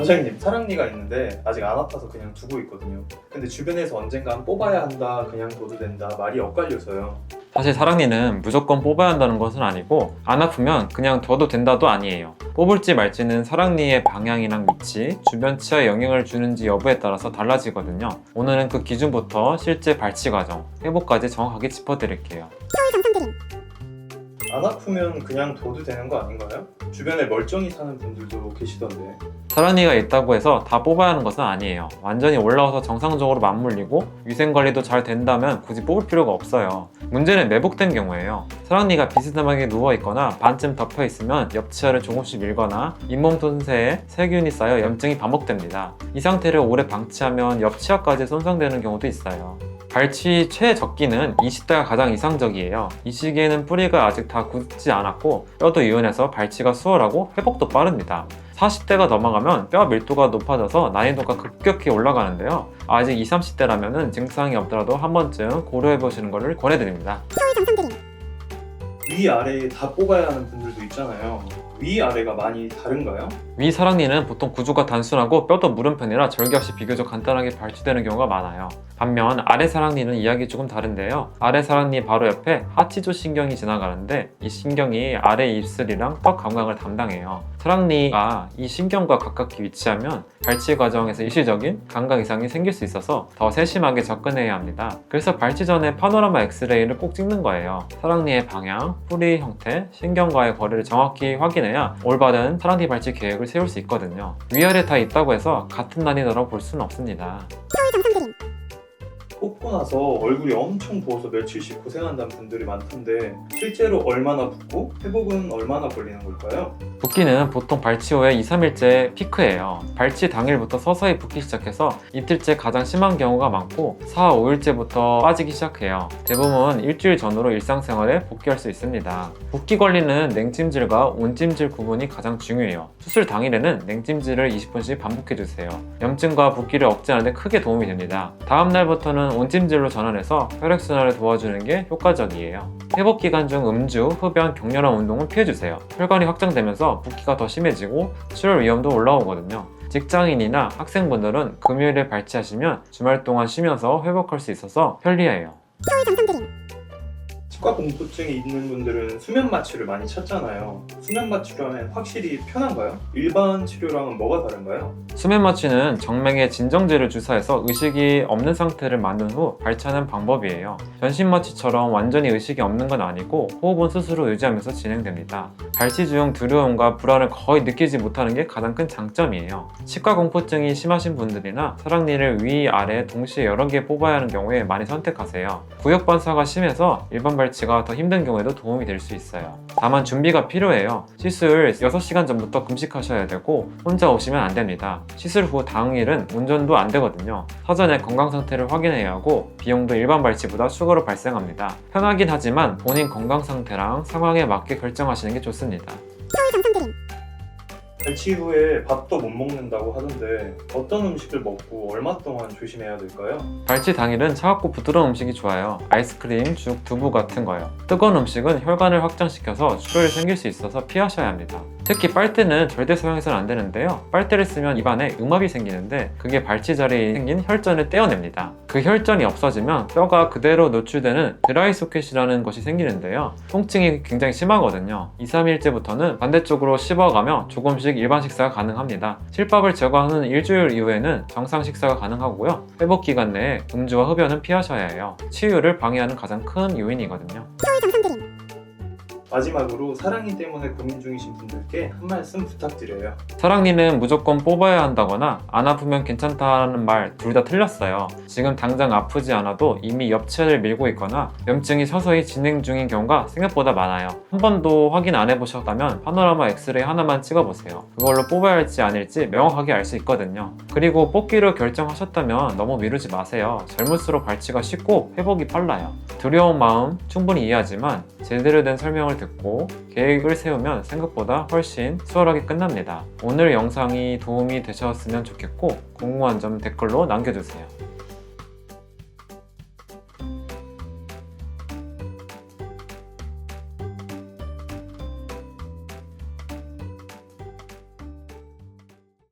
원장님, 사랑니가 있는데 아직 안 아파서 그냥 두고 있거든요. 근데 주변에서 언젠간 뽑아야 한다, 그냥 둬도 된다 말이 엇갈려서요. 사실 사랑니는 무조건 뽑아야 한다는 것은 아니고 안 아프면 그냥 둬도 된다도 아니에요. 뽑을지 말지는 사랑니의 방향이랑 위치, 주변 치아에 영향을 주는지 여부에 따라서 달라지거든요. 오늘은 그 기준부터 실제 발치 과정, 회복까지 정확하게 짚어드릴게요. 안 아프면 그냥 둬도 되는 거 아닌가요? 주변에 멀쩡히 사는 분들도 계시던데. 사랑니가 있다고 해서 다 뽑아야 하는 것은 아니에요. 완전히 올라와서 정상적으로 맞물리고 위생관리도 잘 된다면 굳이 뽑을 필요가 없어요. 문제는 매복된 경우예요. 사랑니가 비스듬하게 누워있거나 반쯤 덮여있으면 옆치아를 조금씩 밀거나 잇몸 틈새에 세균이 쌓여 염증이 반복됩니다. 이 상태를 오래 방치하면 옆치아까지 손상되는 경우도 있어요. 발치 최적기는 20대가 가장 이상적이에요. 이 시기에는 뿌리가 아직 다 굳지 않았고 뼈도 유연해서 발치가 수월하고 회복도 빠릅니다. 40대가 넘어가면 뼈 밀도가 높아져서 난이도가 급격히 올라가는데요. 아직 20, 30대라면 증상이 없더라도 한 번쯤 고려해보시는 것을 권해드립니다. 위아래 다 뽑아야 하는 분들도 있잖아요. 위아래가 많이 다른가요? 위 사랑니는 보통 구조가 단순하고 뼈도 무른 편이라 절개 없이 비교적 간단하게 발치되는 경우가 많아요. 반면 아래 사랑니는 이야기 조금 다른데요. 아래 사랑니 바로 옆에 하치조 신경이 지나가는데 이 신경이 아래 입술이랑 턱 감각을 담당해요. 사랑니가 이 신경과 가깝게 위치하면 발치 과정에서 일시적인 감각 이상이 생길 수 있어서 더 세심하게 접근해야 합니다. 그래서 발치 전에 파노라마 엑스레이를 꼭 찍는 거예요. 사랑니의 방향, 뿌리 형태, 신경과의 거리를 정확히 확인해야 올바른 사랑니 발치 계획을 세울 수 있거든요. 위아래 다 있다고 해서 같은 난이도라고 볼 수는 없습니다. 뽑고 나서 얼굴이 엄청 부어서 며칠씩 고생한다는 분들이 많던데 실제로 얼마나 붓고 회복은 얼마나 걸리는 걸까요? 붓기는 보통 발치 후에 2, 3일째 피크예요. 발치 당일부터 서서히 붓기 시작해서 이틀째 가장 심한 경우가 많고 4, 5일째부터 빠지기 시작해요. 대부분 일주일 전후로 일상생활에 복귀할 수 있습니다. 붓기 관리는 냉찜질과 온찜질 구분이 가장 중요해요. 수술 당일에는 냉찜질을 20분씩 반복해주세요. 염증과 붓기를 억제하는 데 크게 도움이 됩니다. 다음 날부터는 온찜질로 전환해서 혈액순환을 도와주는 게 효과적이에요. 회복 기간 중 음주, 흡연, 격렬한 운동은 피해주세요. 혈관이 확장되면서 붓기가 더 심해지고 출혈 위험도 올라오거든요. 직장인이나 학생분들은 금요일에 발치하시면 주말 동안 쉬면서 회복할 수 있어서 편리해요. 치과 공포증이 있는 분들은 수면 마취를 많이 찾잖아요. 수면 마취로 하면 확실히 편한가요? 일반 치료랑은 뭐가 다른가요? 수면 마취는 정맥에 진정제를 주사해서 의식이 없는 상태를 만든 후 발치하는 방법이에요. 전신 마취처럼 완전히 의식이 없는 건 아니고 호흡은 스스로 유지하면서 진행됩니다. 발치 중 두려움과 불안을 거의 느끼지 못하는 게 가장 큰 장점이에요. 치과 공포증이 심하신 분들이나 사랑니를 위, 아래 동시에 여러 개 뽑아야 하는 경우에 많이 선택하세요. 구역 반사가 심해서 일반 발치가 더 힘든 경우에도 도움이 될 수 있어요. 다만 준비가 필요해요. 시술 6시간 전부터 금식하셔야 되고 혼자 오시면 안 됩니다. 시술 후 당일은 운전도 안 되거든요. 사전에 건강 상태를 확인해야 하고 비용도 일반 발치보다 추가로 발생합니다. 편하긴 하지만 본인 건강 상태랑 상황에 맞게 결정하시는 게 좋습니다. 발치 후에 밥도 못 먹는다고 하던데 어떤 음식을 먹고 얼마 동안 조심해야 될까요? 발치 당일은 차갑고 부드러운 음식이 좋아요. 아이스크림, 죽, 두부 같은 거요. 뜨거운 음식은 혈관을 확장시켜서 출혈이 생길 수 있어서 피하셔야 합니다. 특히 빨대는 절대 사용해서는 안 되는데요. 빨대를 쓰면 입안에 음압이 생기는데 그게 발치 자리에 생긴 혈전을 떼어냅니다. 그 혈전이 없어지면 뼈가 그대로 노출되는 드라이 소켓이라는 것이 생기는데요. 통증이 굉장히 심하거든요. 2, 3일째부터는 반대쪽으로 씹어가며 조금씩 일반 식사가 가능합니다. 실밥을 제거하는 일주일 이후에는 정상 식사가 가능하고요. 회복 기간 내에 음주와 흡연은 피하셔야 해요. 치유를 방해하는 가장 큰 요인이거든요. 마지막으로 사랑니 때문에 고민 중이신 분들께 한 말씀 부탁드려요. 사랑니는 무조건 뽑아야 한다거나 안 아프면 괜찮다는 말 둘 다 틀렸어요. 지금 당장 아프지 않아도 이미 옆치아를 밀고 있거나 염증이 서서히 진행 중인 경우가 생각보다 많아요. 한 번도 확인 안 해보셨다면 파노라마 엑스레이 하나만 찍어보세요. 그걸로 뽑아야 할지 아닐지 명확하게 알 수 있거든요. 그리고 뽑기로 결정하셨다면 너무 미루지 마세요. 젊을수록 발치가 쉽고 회복이 빨라요. 두려운 마음 충분히 이해하지만 제대로 된 설명을 듣고 계획을 세우면 생각보다 훨씬 수월하게 끝납니다. 오늘 영상이 도움이 되셨으면 좋겠고 궁금한 점 댓글로 남겨주세요.